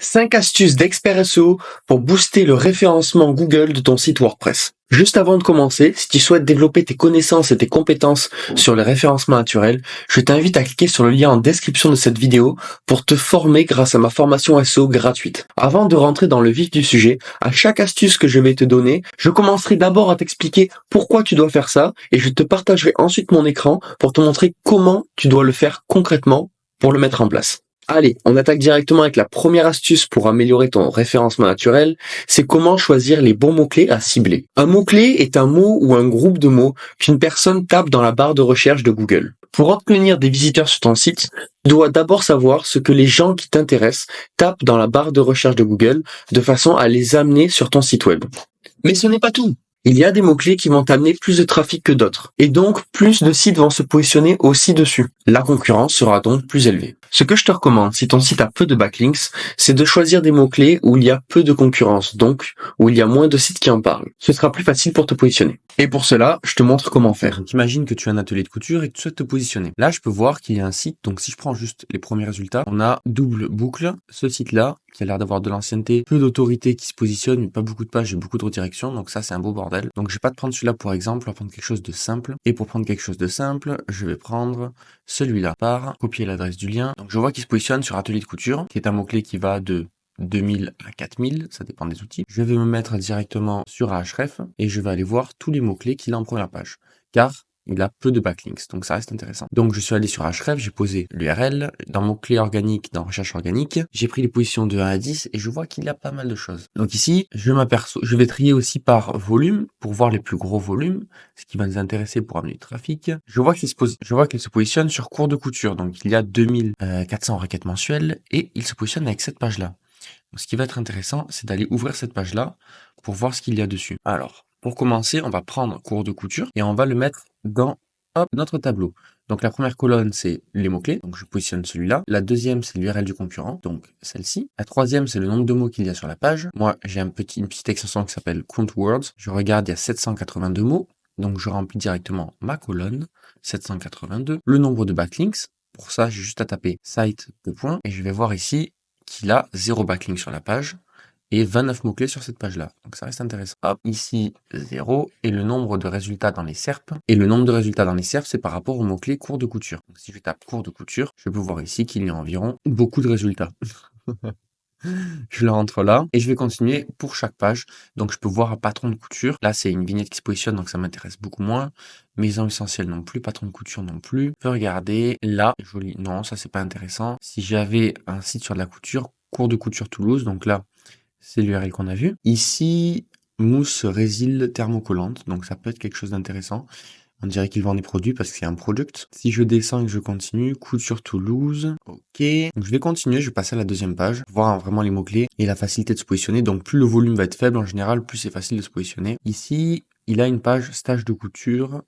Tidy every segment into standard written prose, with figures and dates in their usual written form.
5 astuces d'expert SEO pour booster le référencement Google de ton site WordPress. Juste avant de commencer, si tu souhaites développer tes connaissances et tes compétences sur le référencement naturel, je t'invite à cliquer sur le lien en description de cette vidéo pour te former grâce à ma formation SEO gratuite. Avant de rentrer dans le vif du sujet, à chaque astuce que je vais te donner, je commencerai d'abord à t'expliquer pourquoi tu dois faire ça et je te partagerai ensuite mon écran pour te montrer comment tu dois le faire concrètement pour le mettre en place. Allez, on attaque directement avec la première astuce pour améliorer ton référencement naturel, c'est comment choisir les bons mots-clés à cibler. Un mot-clé est un mot ou un groupe de mots qu'une personne tape dans la barre de recherche de Google. Pour obtenir des visiteurs sur ton site, tu dois d'abord savoir ce que les gens qui t'intéressent tapent dans la barre de recherche de Google de façon à les amener sur ton site web. Mais ce n'est pas tout. Il y a des mots-clés qui vont amener plus de trafic que d'autres. Et donc, plus de sites vont se positionner aussi dessus. La concurrence sera donc plus élevée. Ce que je te recommande, si ton site a peu de backlinks, c'est de choisir des mots-clés où il y a peu de concurrence, donc où il y a moins de sites qui en parlent. Ce sera plus facile pour te positionner. Et pour cela, je te montre comment faire. Donc imagine que tu as un atelier de couture et que tu souhaites te positionner. Là, je peux voir qu'il y a un site. Donc si je prends juste les premiers résultats, on a double boucle. Ce site-là, qui a l'air d'avoir de l'ancienneté, peu d'autorité qui se positionne, mais pas beaucoup de pages et beaucoup de redirections. Donc ça, c'est un beau bordel. Donc je vais pas te prendre celui-là pour exemple, on va prendre quelque chose de simple. Et pour prendre quelque chose de simple, je vais prendre celui-là par copier l'adresse du lien. Donc je vois qu'il se positionne sur atelier de couture, qui est un mot-clé qui va de 2000 à 4000, ça dépend des outils. Je vais me mettre directement sur Ahref et je vais aller voir tous les mots-clés qu'il a en première page. Car il a peu de backlinks, donc ça reste intéressant. Donc je suis allé sur Ahref, j'ai posé l'URL, dans mots-clés organiques, dans recherche organique, j'ai pris les positions de 1 à 10 et je vois qu'il a pas mal de choses. Donc ici, je vais trier aussi par volume pour voir les plus gros volumes, ce qui va nous intéresser pour amener du trafic. Je vois qu'il se positionne sur cours de couture, donc il y a 2400 requêtes mensuelles et il se positionne avec cette page-là. Donc, ce qui va être intéressant, c'est d'aller ouvrir cette page-là pour voir ce qu'il y a dessus. Alors, pour commencer, on va prendre cours de couture et on va le mettre dans notre tableau. Donc la première colonne, c'est les mots-clés, donc je positionne celui-là. La deuxième, c'est l'URL du concurrent, donc celle-ci. La troisième, c'est le nombre de mots qu'il y a sur la page. Moi, j'ai une petite extension qui s'appelle Count Words. Je regarde, il y a 782 mots, donc je remplis directement ma colonne, 782. Le nombre de backlinks, pour ça, j'ai juste à taper site et je vais voir ici qu'il a 0 backlink sur la page et 29 mots-clés sur cette page-là. Donc ça reste intéressant. Hop, ici 0 et le nombre de résultats dans les SERP. Et le nombre de résultats dans les SERP, c'est par rapport au mot-clé cours de couture. Donc si je tape cours de couture, je peux voir ici qu'il y a environ beaucoup de résultats. Je le rentre là et je vais continuer pour chaque page. Donc je peux voir un patron de couture. Là, c'est une vignette qui se positionne, donc ça m'intéresse beaucoup moins. Maison essentielle non plus, patron de couture non plus. Je peux regarder là, joli. Non, ça c'est pas intéressant. Si j'avais un site sur de la couture, cours de couture Toulouse, donc là, c'est l'URL qu'on a vu. Ici, mousse résile thermocollante, donc ça peut être quelque chose d'intéressant. On dirait qu'il vend des produits parce que c'est un product. Si je descends et que je continue, couture Toulouse, ok. Donc je vais continuer, je vais passer à la deuxième page, voir vraiment les mots-clés et la facilité de se positionner. Donc plus le volume va être faible en général, plus c'est facile de se positionner. Ici, il a une page stage couture,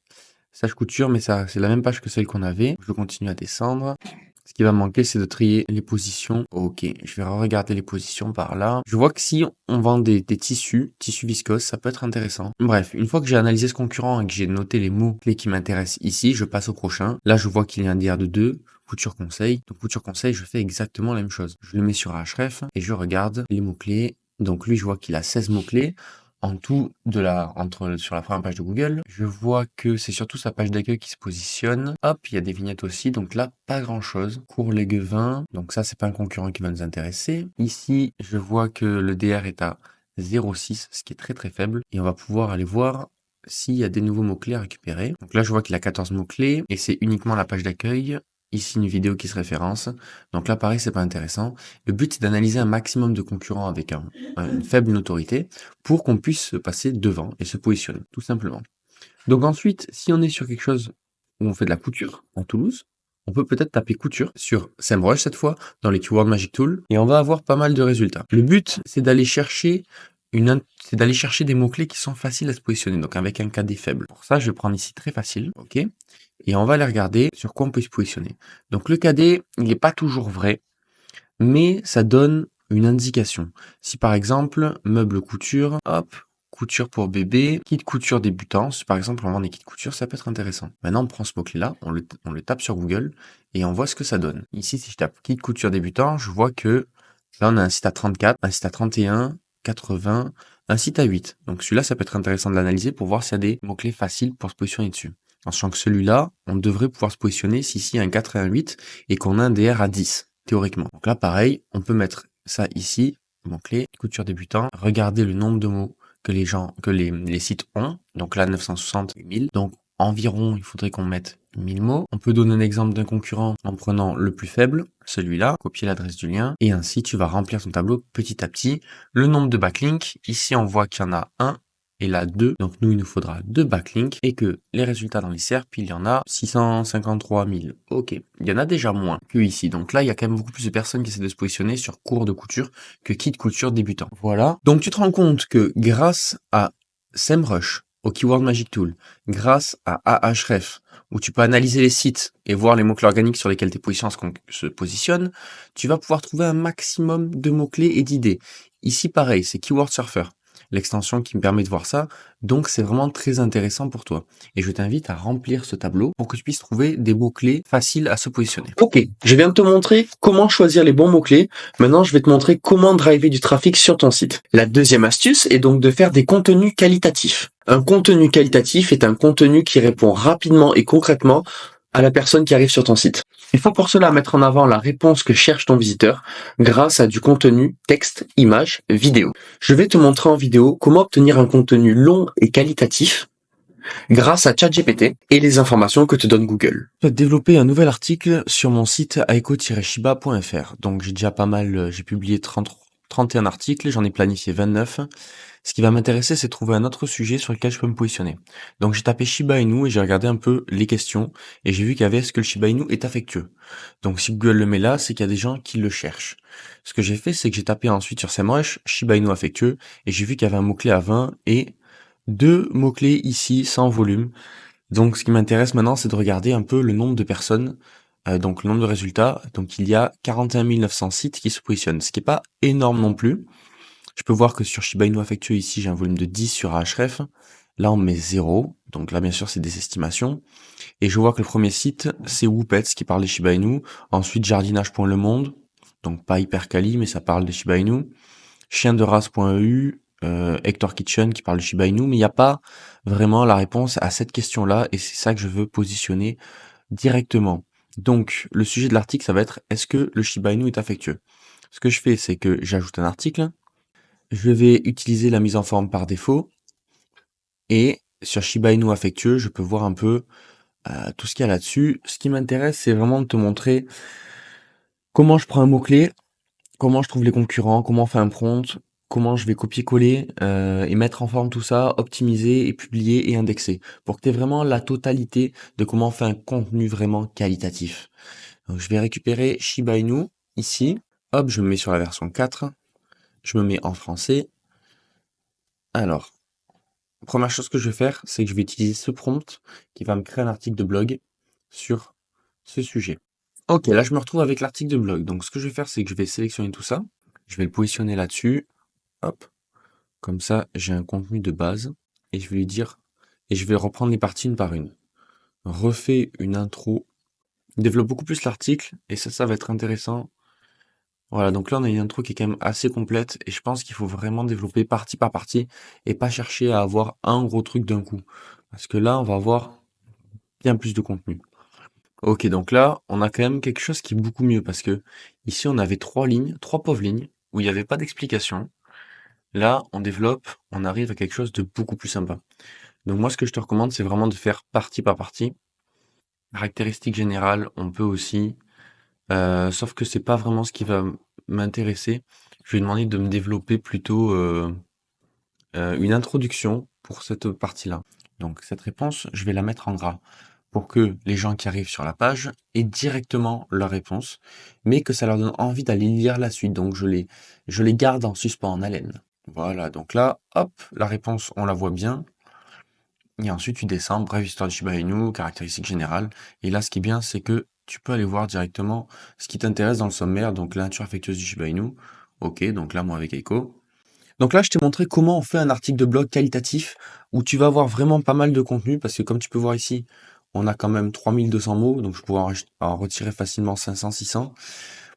mais ça c'est la même page que celle qu'on avait. Je continue à descendre. Ce qui va me manquer, c'est de trier les positions. Ok, je vais regarder les positions par là. Je vois que si on vend des tissus viscoses, ça peut être intéressant. Bref, une fois que j'ai analysé ce concurrent et que j'ai noté les mots-clés qui m'intéressent ici, je passe au prochain. Là, je vois qu'il y a un DR de 2, couture conseil. Donc, couture conseil, je fais exactement la même chose. Je le mets sur Ahref et je regarde les mots-clés. Donc, lui, je vois qu'il a 16 mots-clés. En tout, sur la première page de Google, je vois que c'est surtout sa page d'accueil qui se positionne. Hop, il y a des vignettes aussi, donc là, pas grand chose. Cours les Guevins, donc ça, c'est pas un concurrent qui va nous intéresser. Ici, je vois que le DR est à 0,6, ce qui est très très faible. Et on va pouvoir aller voir s'il y a des nouveaux mots-clés à récupérer. Donc là, je vois qu'il a 14 mots-clés, et c'est uniquement la page d'accueil. Ici, une vidéo qui se référence. Donc là, pareil, c'est pas intéressant. Le but, c'est d'analyser un maximum de concurrents avec une faible notoriété pour qu'on puisse se passer devant et se positionner, tout simplement. Donc ensuite, si on est sur quelque chose où on fait de la couture, en Toulouse, on peut peut-être taper couture sur SEMrush cette fois, dans les Keyword Magic Tool, et on va avoir pas mal de résultats. Le but, c'est d'aller chercher des mots-clés qui sont faciles à se positionner, donc avec un KD faible. Pour ça, je vais prendre ici très facile, ok, et on va aller regarder sur quoi on peut se positionner. Donc le KD, il n'est pas toujours vrai, mais ça donne une indication. Si par exemple, meuble couture, hop, couture pour bébé, kit couture débutant, si par exemple on vend des kits couture, ça peut être intéressant. Maintenant on prend ce mot-clé-là, on le tape sur Google, et on voit ce que ça donne. Ici, si je tape kit couture débutant, je vois que Là, on a un site à 34, un site à 31, 80, un site à 8. Donc celui-là, ça peut être intéressant de l'analyser pour voir s'il y a des mots-clés faciles pour se positionner dessus. En sachant que celui-là, on devrait pouvoir se positionner si ici il y a un 4 et un 8 et qu'on a un DR à 10, théoriquement. Donc là, pareil, on peut mettre ça ici, mots-clés, couture débutant, regarder le nombre de mots que les sites ont. Donc là, 960 et 1000. Donc environ, il faudrait qu'on mette 1000 mots. On peut donner un exemple d'un concurrent en prenant le plus faible, celui-là, copier l'adresse du lien, et ainsi tu vas remplir ton tableau petit à petit. Le nombre de backlinks, ici on voit qu'il y en a un, et là 2, donc nous il nous faudra 2 backlinks, et que les résultats dans les SERP, il y en a 653 000. Ok, il y en a déjà moins que ici, donc là il y a quand même beaucoup plus de personnes qui essaient de se positionner sur cours de couture que kit couture débutant. Voilà, donc tu te rends compte que grâce à SEMrush, au Keyword Magic Tool, grâce à Ahref, où tu peux analyser les sites et voir les mots-clés organiques sur lesquels tes positions se positionnent, tu vas pouvoir trouver un maximum de mots-clés et d'idées. Ici, pareil, c'est Keyword Surfer, l'extension qui me permet de voir ça, donc c'est vraiment très intéressant pour toi. Et je t'invite à remplir ce tableau pour que tu puisses trouver des mots-clés faciles à se positionner. Ok, je viens de te montrer comment choisir les bons mots-clés. Maintenant, je vais te montrer comment driver du trafic sur ton site. La deuxième astuce est donc de faire des contenus qualitatifs. Un contenu qualitatif est un contenu qui répond rapidement et concrètement à la personne qui arrive sur ton site. Il faut pour cela mettre en avant la réponse que cherche ton visiteur grâce à du contenu texte, image, vidéo. Je vais te montrer en vidéo comment obtenir un contenu long et qualitatif grâce à ChatGPT et les informations que te donne Google. Je vais développer un nouvel article sur mon site aiko-shiba.fr. Donc j'ai déjà pas mal, j'ai publié 31 articles, j'en ai planifié 29. Ce qui va m'intéresser, c'est de trouver un autre sujet sur lequel je peux me positionner. Donc j'ai tapé Shiba Inu et j'ai regardé un peu les questions et j'ai vu qu'il y avait est-ce que le Shiba Inu est affectueux. Donc si Google le met là, c'est qu'il y a des gens qui le cherchent. Ce que j'ai fait, c'est que j'ai tapé ensuite sur SEMrush Shiba Inu affectueux et j'ai vu qu'il y avait un mot-clé à 20 et 2 mots-clés ici sans volume. Donc ce qui m'intéresse maintenant, c'est de regarder un peu le nombre de personnes, donc le nombre de résultats. Donc il y a 41 900 sites qui se positionnent, ce qui est pas énorme non plus. Je peux voir que sur Shiba Inu affectueux, ici, j'ai un volume de 10 sur Ahref. Là, on met 0. Donc là, bien sûr, c'est des estimations. Et je vois que le premier site, c'est Whoopets qui parle des Shiba Inu. Ensuite, jardinage.lemonde. Donc pas hyper quali, mais ça parle des Shiba Inu. Chienderace.eu, Hector Kitchen qui parle de Shiba Inu. Mais il n'y a pas vraiment la réponse à cette question-là. Et c'est ça que je veux positionner directement. Donc, le sujet de l'article, ça va être, est-ce que le Shiba Inu est affectueux? Ce que je fais, c'est que j'ajoute un article. Je vais utiliser la mise en forme par défaut et sur Shiba Inu affectueux, je peux voir un peu tout ce qu'il y a là-dessus. Ce qui m'intéresse, c'est vraiment de te montrer comment je prends un mot-clé, comment je trouve les concurrents, comment on fait un prompt, comment je vais copier-coller et mettre en forme tout ça, optimiser et publier et indexer pour que tu aies vraiment la totalité de comment on fait un contenu vraiment qualitatif. Donc, je vais récupérer Shiba Inu ici. Hop, je me mets sur la version 4. Je me mets en français. Alors, première chose que je vais faire, c'est que je vais utiliser ce prompt qui va me créer un article de blog sur ce sujet. Ok, là je me retrouve avec l'article de blog. Donc ce que je vais faire, c'est que je vais sélectionner tout ça. Je vais le positionner là-dessus. Hop. Comme ça, j'ai un contenu de base. Et je vais lui dire, et je vais reprendre les parties une par une. Refais une intro. Développe beaucoup plus l'article. Et ça va être intéressant. Voilà, donc là on a une intro qui est quand même assez complète. Et je pense qu'il faut vraiment développer partie par partie. Et pas chercher à avoir un gros truc d'un coup. Parce que là, on va avoir bien plus de contenu. Ok, donc là, on a quand même quelque chose qui est beaucoup mieux parce que ici, on avait 3 lignes, 3 pauvres lignes où il n'y avait pas d'explication. Là, on développe, on arrive à quelque chose de beaucoup plus sympa. Donc moi, ce que je te recommande, c'est vraiment de faire partie par partie. Caractéristiques générales, on peut aussi, sauf que c'est pas vraiment ce qui va m'intéresser. Je vais demander de me développer plutôt une introduction pour cette partie-là. Donc cette réponse, je vais la mettre en gras pour que les gens qui arrivent sur la page aient directement leur réponse, mais que ça leur donne envie d'aller lire la suite. Donc je les garde en suspens, en haleine. Voilà, donc là, hop, la réponse, on la voit bien. Et ensuite, tu descends, brève histoire de Shiba Inu, caractéristiques générales. Et là, ce qui est bien, c'est que tu peux aller voir directement ce qui t'intéresse dans le sommaire, donc la nature affectueuse du Shiba Inu. Ok, donc là, moi avec Eiko. Donc là, je t'ai montré comment on fait un article de blog qualitatif où tu vas avoir vraiment pas mal de contenu parce que comme tu peux voir ici, on a quand même 3200 mots, donc je pourrais en retirer facilement 500, 600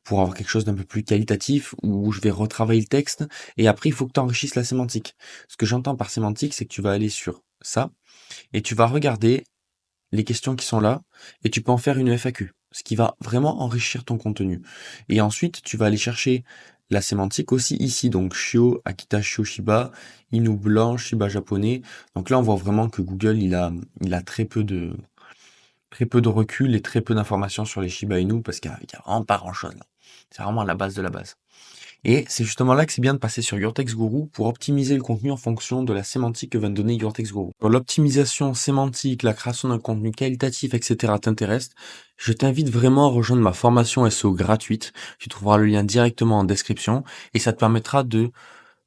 pour avoir quelque chose d'un peu plus qualitatif où je vais retravailler le texte et après il faut que tu enrichisses la sémantique. Ce que j'entends par sémantique, c'est que tu vas aller sur ça et tu vas regarder les questions qui sont là et tu peux en faire une FAQ, ce qui va vraiment enrichir ton contenu. Et ensuite, tu vas aller chercher la sémantique aussi ici, donc Shio, Akita Shio Shiba, Inu blanc, Shiba japonais. Donc là, on voit vraiment que Google, il a très peu de recul et très peu d'informations sur les Shiba Inu parce qu'il y a vraiment pas grand chose là. C'est vraiment la base de la base. Et c'est justement là que c'est bien de passer sur Your Text Guru pour optimiser le contenu en fonction de la sémantique que va te donner Your Text Guru. Quand l'optimisation sémantique, la création d'un contenu qualitatif, etc. t'intéresse, je t'invite vraiment à rejoindre ma formation SEO gratuite. Tu trouveras le lien directement en description et ça te permettra de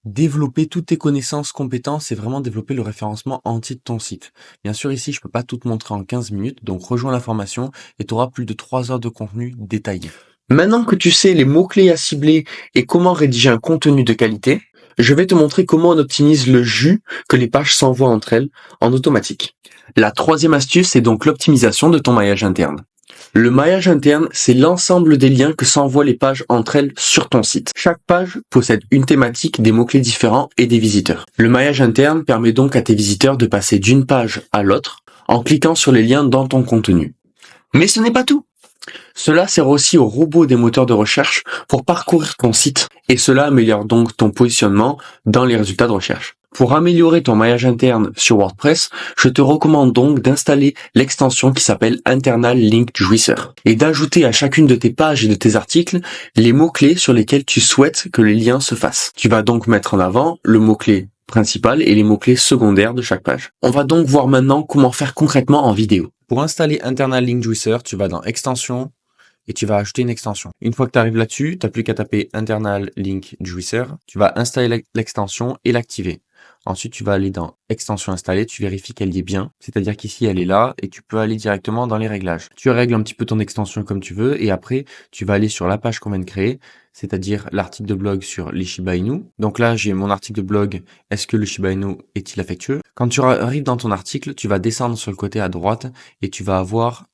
développer toutes tes connaissances, compétences et vraiment développer le référencement entier de ton site. Bien sûr, ici, je peux pas tout te montrer en 15 minutes, donc rejoins la formation et tu auras plus de 3 heures de contenu détaillé. Maintenant que tu sais les mots-clés à cibler et comment rédiger un contenu de qualité, je vais te montrer comment on optimise le jus que les pages s'envoient entre elles en automatique. La troisième astuce, c'est donc l'optimisation de ton maillage interne. Le maillage interne, c'est l'ensemble des liens que s'envoient les pages entre elles sur ton site. Chaque page possède une thématique, des mots-clés différents et des visiteurs. Le maillage interne permet donc à tes visiteurs de passer d'une page à l'autre en cliquant sur les liens dans ton contenu. Mais ce n'est pas tout. Cela sert aussi aux robots des moteurs de recherche pour parcourir ton site et cela améliore donc ton positionnement dans les résultats de recherche. Pour améliorer ton maillage interne sur WordPress, je te recommande donc d'installer l'extension qui s'appelle Internal Link Juicer et d'ajouter à chacune de tes pages et de tes articles les mots-clés sur lesquels tu souhaites que les liens se fassent. Tu vas donc mettre en avant le mot-clé principal et les mots-clés secondaires de chaque page. On va donc voir maintenant comment faire concrètement en vidéo. Pour installer Internal Link Juicer, tu vas dans Extensions et tu vas ajouter une extension. Une fois que tu arrives là-dessus, tu n'as plus qu'à taper Internal Link Juicer. Tu vas installer l'extension et l'activer. Ensuite, tu vas aller dans Extension installée, tu vérifies qu'elle y est bien. C'est-à-dire qu'ici, elle est là et tu peux aller directement dans les réglages. Tu règles un petit peu ton extension comme tu veux et après, tu vas aller sur la page qu'on vient de créer, c'est-à-dire l'article de blog sur les Shiba Inu. Donc là, j'ai mon article de blog, est-ce que le Shiba Inu est-il affectueux? Quand tu arrives dans ton article, tu vas descendre sur le côté à droite et tu vas avoir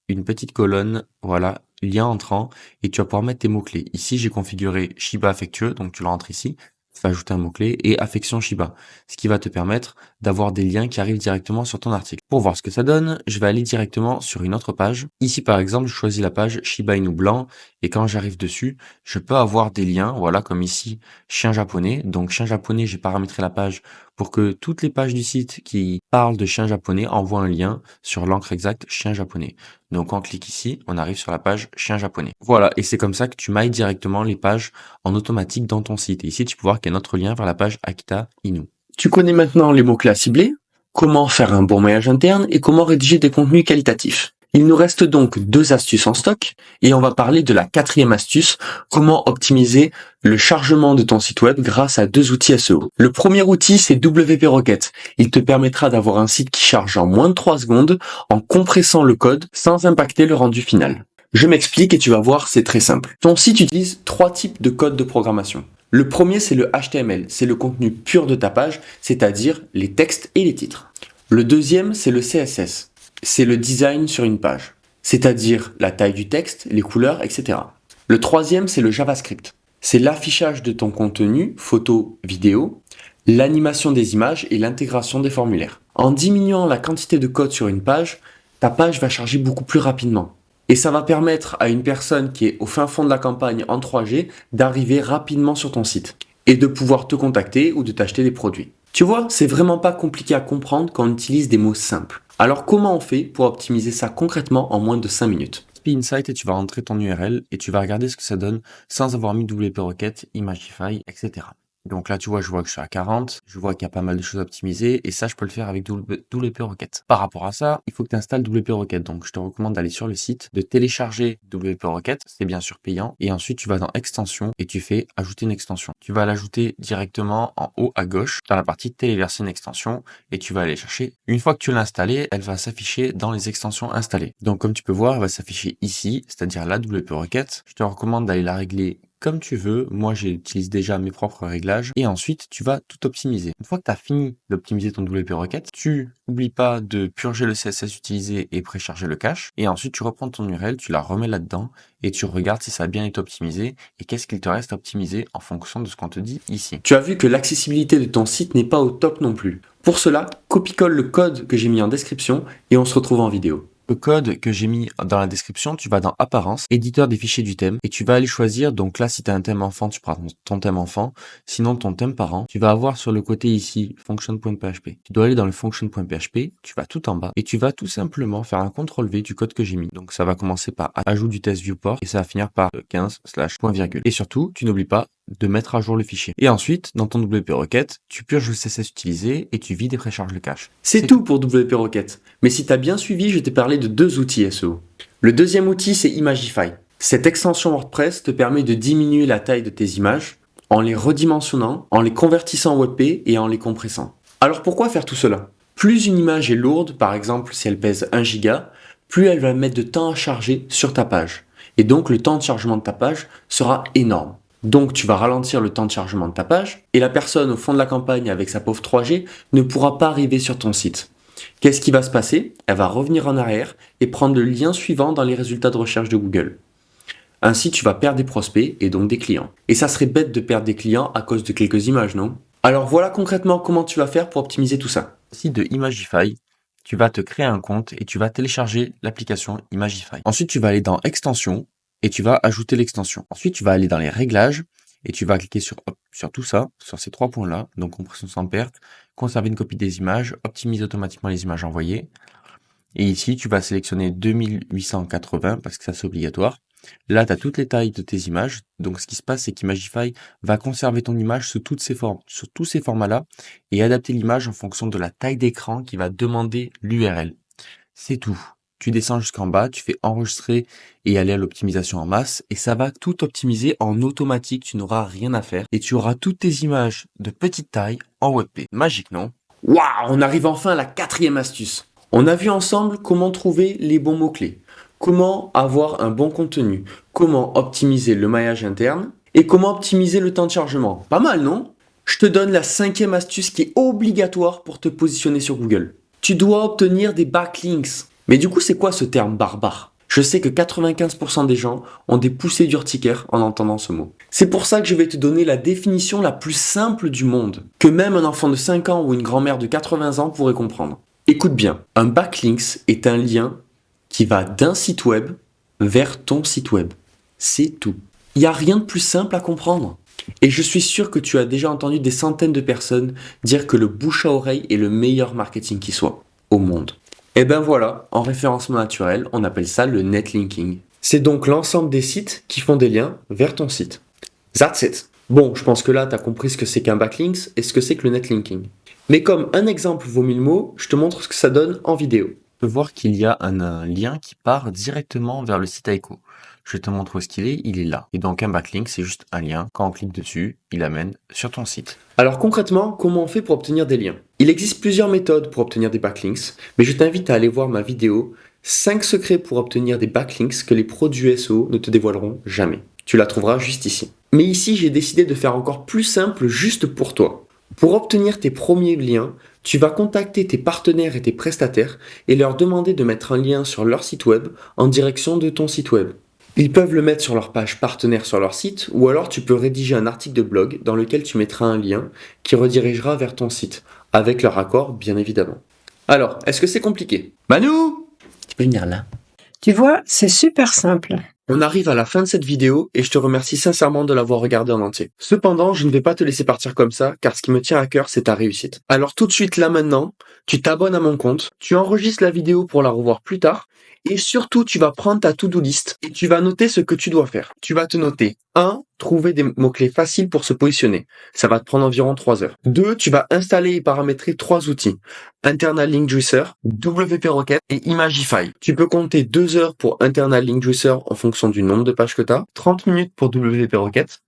une petite colonne, voilà, lien entrant, et tu vas pouvoir mettre tes mots-clés. Ici, j'ai configuré Shiba affectueux, donc tu le rentres ici, tu vas ajouter un mot-clé, et affection Shiba, ce qui va te permettre d'avoir des liens qui arrivent directement sur ton article. Pour voir ce que ça donne, je vais aller directement sur une autre page. Ici, par exemple, je choisis la page Shiba Inu blanc, et quand j'arrive dessus, je peux avoir des liens, voilà, comme ici, chien japonais. Donc, chien japonais, j'ai paramétré la page pour que toutes les pages du site qui parlent de chien japonais envoient un lien sur l'encre exacte chien japonais. Donc on clique ici, on arrive sur la page chien japonais. Voilà, et c'est comme ça que tu mailles directement les pages en automatique dans ton site. Et ici, tu peux voir qu'il y a un autre lien vers la page Akita Inu. Tu connais maintenant les mots-clés à cibler, comment faire un bon maillage interne et comment rédiger des contenus qualitatifs. Il nous reste donc 2 astuces en stock et on va parler de la 4e astuce, comment optimiser le chargement de ton site web grâce à 2 outils SEO. Le premier outil, c'est WP Rocket. Il te permettra d'avoir un site qui charge en moins de 3 secondes en compressant le code sans impacter le rendu final. Je m'explique et tu vas voir, c'est très simple. Ton site utilise 3 types de codes de programmation. Le premier, c'est le HTML, c'est le contenu pur de ta page, c'est-à-dire les textes et les titres. Le deuxième, c'est le CSS. C'est le design sur une page, c'est-à-dire la taille du texte, les couleurs, etc. Le troisième, c'est le JavaScript. C'est l'affichage de ton contenu, photo, vidéo, l'animation des images et l'intégration des formulaires. En diminuant la quantité de code sur une page, ta page va charger beaucoup plus rapidement. Et ça va permettre à une personne qui est au fin fond de la campagne en 3G d'arriver rapidement sur ton site et de pouvoir te contacter ou de t'acheter des produits. Tu vois, c'est vraiment pas compliqué à comprendre quand on utilise des mots simples. Alors comment on fait pour optimiser ça concrètement en moins de 5 minutes? Insight et tu vas rentrer ton URL et tu vas regarder ce que ça donne sans avoir mis WP Rocket, Imagify, etc. Donc là, tu vois, je vois que je suis à 40, je vois qu'il y a pas mal de choses optimisées et ça, je peux le faire avec WP Rocket. Par rapport à ça, il faut que tu installes WP Rocket. Donc, je te recommande d'aller sur le site, de télécharger WP Rocket, c'est bien sûr payant. Et ensuite, tu vas dans Extension et tu fais Ajouter une extension. Tu vas l'ajouter directement en haut à gauche dans la partie Téléverser une extension et tu vas aller chercher. Une fois que tu l'as installée, elle va s'afficher dans les extensions installées. Donc, comme tu peux voir, elle va s'afficher ici, c'est-à-dire la WP Rocket. Je te recommande d'aller la régler comme tu veux. Moi, j'utilise déjà mes propres réglages. Et ensuite, tu vas tout optimiser. Une fois que tu as fini d'optimiser ton WP Rocket, tu n'oublies pas de purger le CSS utilisé et précharger le cache. Et ensuite, tu reprends ton URL, tu la remets là-dedans et tu regardes si ça a bien été optimisé et qu'est-ce qu'il te reste à optimiser en fonction de ce qu'on te dit ici. Tu as vu que l'accessibilité de ton site n'est pas au top non plus. Pour cela, copie-colle le code que j'ai mis en description et on se retrouve en vidéo. Le code que j'ai mis dans la description, tu vas dans Apparence, éditeur des fichiers du thème, et tu vas aller choisir, donc là si tu as un thème enfant, tu prends ton thème enfant, sinon ton thème parent, tu vas avoir sur le côté ici, function.php. Tu dois aller dans le function.php, tu vas tout en bas, et tu vas tout simplement faire un CTRL-V du code que j'ai mis. Donc ça va commencer par ajout du test viewport, et ça va finir par 15 / point virgule. Et surtout, tu n'oublies pas de mettre à jour le fichier. Et ensuite, dans ton WP Rocket, tu purges le CSS utilisé et tu vides et précharges le cache. C'est tout pour WP Rocket. Mais si tu as bien suivi, je t'ai parlé de 2 outils SEO. Le deuxième outil, c'est Imagify. Cette extension WordPress te permet de diminuer la taille de tes images en les redimensionnant, en les convertissant en WebP et en les compressant. Alors pourquoi faire tout cela? Plus une image est lourde, par exemple si elle pèse 1 giga, plus elle va mettre de temps à charger sur ta page. Et donc le temps de chargement de ta page sera énorme. Donc tu vas ralentir le temps de chargement de ta page et la personne au fond de la campagne avec sa pauvre 3G ne pourra pas arriver sur ton site. Qu'est-ce qui va se passer? Elle va revenir en arrière et prendre le lien suivant dans les résultats de recherche de Google. Ainsi, tu vas perdre des prospects et donc des clients. Et ça serait bête de perdre des clients à cause de quelques images, non? Alors voilà concrètement comment tu vas faire pour optimiser tout ça. Site de Imagify, tu vas te créer un compte et tu vas télécharger l'application Imagify. Ensuite, tu vas aller dans Extensions et tu vas ajouter l'extension. Ensuite, tu vas aller dans les réglages et tu vas cliquer sur tout ça, sur ces 3 points-là, donc compression sans perte, conserver une copie des images, optimiser automatiquement les images envoyées. Et ici, tu vas sélectionner 2880 parce que ça c'est obligatoire. Là, tu as toutes les tailles de tes images. Donc, ce qui se passe, c'est qu'Imagify va conserver ton image sous toutes ces formes, sur tous ces formats-là et adapter l'image en fonction de la taille d'écran qui va demander l'URL. C'est tout. Tu descends jusqu'en bas, tu fais enregistrer et aller à l'optimisation en masse et ça va tout optimiser en automatique, tu n'auras rien à faire et tu auras toutes tes images de petite taille en WebP. Magique, non? Waouh, on arrive enfin à la 4e astuce. On a vu ensemble comment trouver les bons mots-clés, comment avoir un bon contenu, comment optimiser le maillage interne et comment optimiser le temps de chargement. Pas mal, non? Je te donne la 5e astuce qui est obligatoire pour te positionner sur Google. Tu dois obtenir des backlinks. Mais du coup, c'est quoi ce terme barbare? Je sais que 95% des gens ont des poussées d'urticaire en entendant ce mot. C'est pour ça que je vais te donner la définition la plus simple du monde, que même un enfant de 5 ans ou une grand-mère de 80 ans pourrait comprendre. Écoute bien, un backlinks est un lien qui va d'un site web vers ton site web. C'est tout. Il n'y a rien de plus simple à comprendre. Et je suis sûr que tu as déjà entendu des centaines de personnes dire que le bouche à oreille est le meilleur marketing qui soit au monde. Et ben voilà, en référencement naturel, on appelle ça le netlinking. C'est donc l'ensemble des sites qui font des liens vers ton site. That's it. Bon, je pense que là, tu as compris ce que c'est qu'un backlinks et ce que c'est que le netlinking. Mais comme un exemple vaut 1000 mots, je te montre ce que ça donne en vidéo. Tu peux voir qu'il y a un lien qui part directement vers le site Aiko. Je te montre où est-ce qu'il est, il est là. Et donc un backlink, c'est juste un lien. Quand on clique dessus, il amène sur ton site. Alors concrètement, comment on fait pour obtenir des liens? Il existe plusieurs méthodes pour obtenir des backlinks, mais je t'invite à aller voir ma vidéo 5 secrets pour obtenir des backlinks que les pros du SEO ne te dévoileront jamais. Tu la trouveras juste ici. Mais ici, j'ai décidé de faire encore plus simple juste pour toi. Pour obtenir tes premiers liens, tu vas contacter tes partenaires et tes prestataires et leur demander de mettre un lien sur leur site web en direction de ton site web. Ils peuvent le mettre sur leur page partenaire sur leur site ou alors tu peux rédiger un article de blog dans lequel tu mettras un lien qui redirigera vers ton site, avec leur accord bien évidemment. Alors, est-ce que c'est compliqué? Manu, tu peux venir là. Tu vois, c'est super simple. On arrive à la fin de cette vidéo et je te remercie sincèrement de l'avoir regardée en entier. Cependant, je ne vais pas te laisser partir comme ça car ce qui me tient à cœur, c'est ta réussite. Alors tout de suite là maintenant, tu t'abonnes à mon compte, tu enregistres la vidéo pour la revoir plus tard et surtout tu vas prendre ta to-do list et tu vas noter ce que tu dois faire. Tu vas te noter 1. Trouver des mots-clés faciles pour se positionner. Ça va te prendre environ 3 heures. 2. Tu vas installer et paramétrer 3 outils. Internal Link Juicer, WP Rocket et Imagify. Tu peux compter 2 heures pour Internal Link Juicer en fonction du nombre de pages que tu as, 30 minutes pour WP Rocket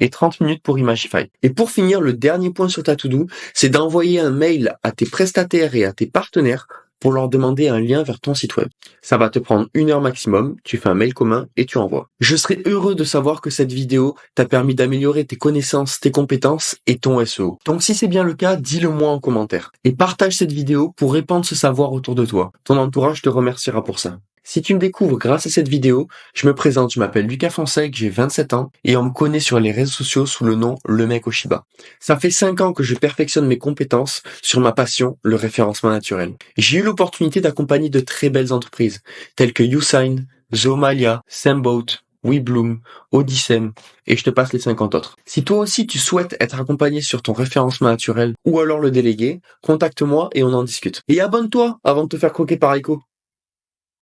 et 30 minutes pour Imagify. Et pour finir, le dernier point sur ta to-do, c'est d'envoyer un mail à tes prestataires et à tes partenaires pour leur demander un lien vers ton site web. Ça va te prendre 1 heure maximum, tu fais un mail commun et tu envoies. Je serais heureux de savoir que cette vidéo t'a permis d'améliorer tes connaissances, tes compétences et ton SEO. Donc si c'est bien le cas, dis-le moi en commentaire. Et partage cette vidéo pour répandre ce savoir autour de toi. Ton entourage te remerciera pour ça. Si tu me découvres grâce à cette vidéo, je me présente, je m'appelle Lucas Fonsègue, j'ai 27 ans et on me connaît sur les réseaux sociaux sous le nom Le Mec au Shiba. Ça fait 5 ans que je perfectionne mes compétences sur ma passion, le référencement naturel. J'ai eu l'opportunité d'accompagner de très belles entreprises telles que YouSign, Zomalia, Samboat, WeBloom, Odyssem, et je te passe les 50 autres. Si toi aussi tu souhaites être accompagné sur ton référencement naturel ou alors le déléguer, contacte-moi et on en discute. Et abonne-toi avant de te faire croquer par Ico.